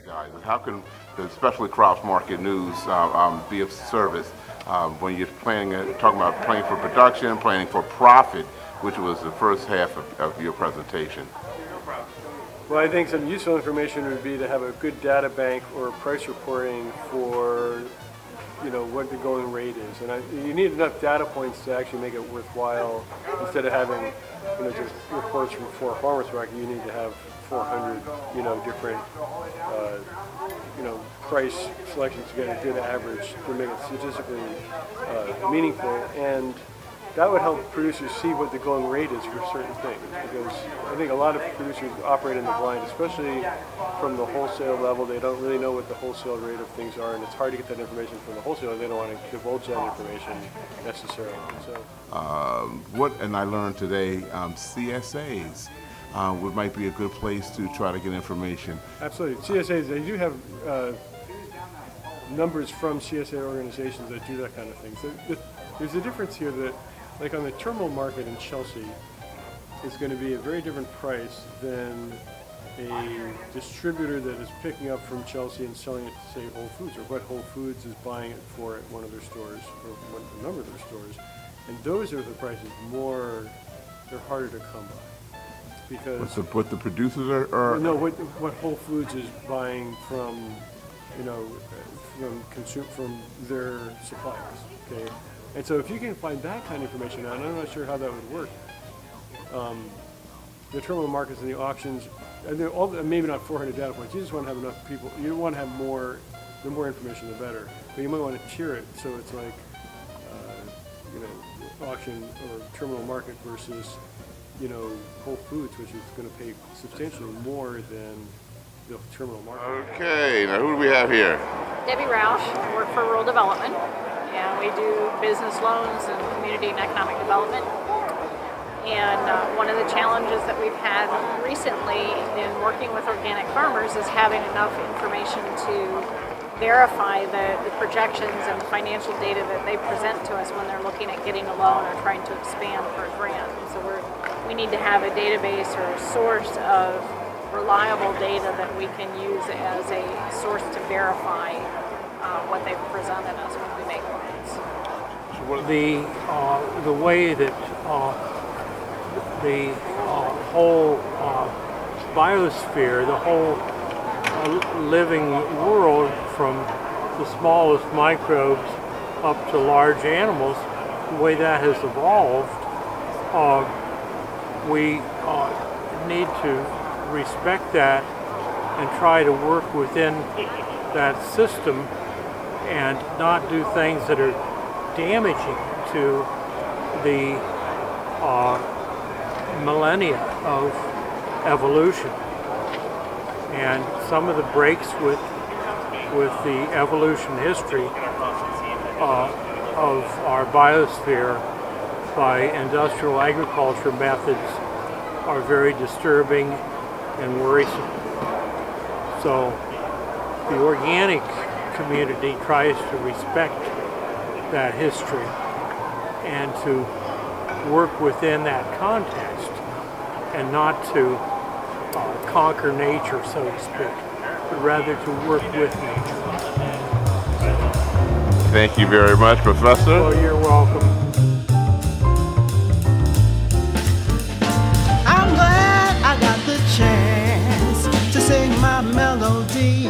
guys. How can the Specialty Crops Market News be of service when you're talking about planning for production, planning for profit, which was the first half of your presentation? Well, I think some useful information would be to have a good data bank or price reporting for, what the going rate is. And you need enough data points to actually make it worthwhile. Instead of having, just reports from 4 farmers market, you need to have 400, different, price selections to get a good average to make it statistically meaningful. And that would help producers see what the going rate is for certain things, because I think a lot of producers operate in the blind, especially from the wholesale level. They don't really know what the wholesale rate of things are, and it's hard to get that information from the wholesaler. They don't want to divulge that information necessarily. And I learned today, CSAs might be a good place to try to get information. Absolutely. CSAs, they do have numbers from CSA organizations that do that kind of thing. So there's a difference here that, like on the terminal market in Chelsea, is going to be a very different price than a distributor that is picking up from Chelsea and selling it to, say, Whole Foods, or what Whole Foods is buying it for at one of their stores, or a number of their stores. And those are the prices they're harder to come by. Because what the producers are no, what Whole Foods is buying from, from their suppliers, okay? And so if you can find that kind of information out, and I'm not sure how that would work, the terminal markets and the auctions, and maybe not 400 data points, you just want to have enough people, you want to have more, the more information the better, but you might want to tier it so it's like, auction or terminal market versus, Whole Foods, which is going to pay substantially more than the terminal market. Okay, now who do we have here? Debbie Roush, work for Rural Development, and we do business loans and community and economic development. And one of the challenges that we've had recently in working with organic farmers is having enough information to verify the projections and the financial data that they present to us when they're looking at getting a loan or trying to expand for a grant. And so we need to have a database or a source of reliable data that we can use as a source to verify what they've presented us when we make loans. The way that the whole biosphere, the whole living world, from the smallest microbes up to large animals, the way that has evolved, we need to respect that and try to work within that system and not do things that are damaging to the millennia of evolution. And some of the breaks with the evolution history of our biosphere by industrial agriculture methods are very disturbing and worrisome. So the organic community tries to respect that history and to work within that context and not to conquer nature, so to speak, but rather to work with nature. Thank you very much, Professor. Well, you're welcome. I'm glad I got the chance to sing my melody.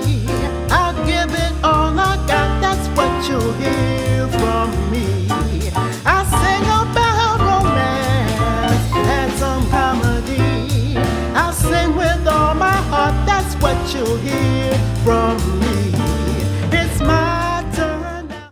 I'll give it all I got, that's what you'll hear from me. I sing about romance and some comedy. I'll sing with all my heart, that's what you'll hear from me.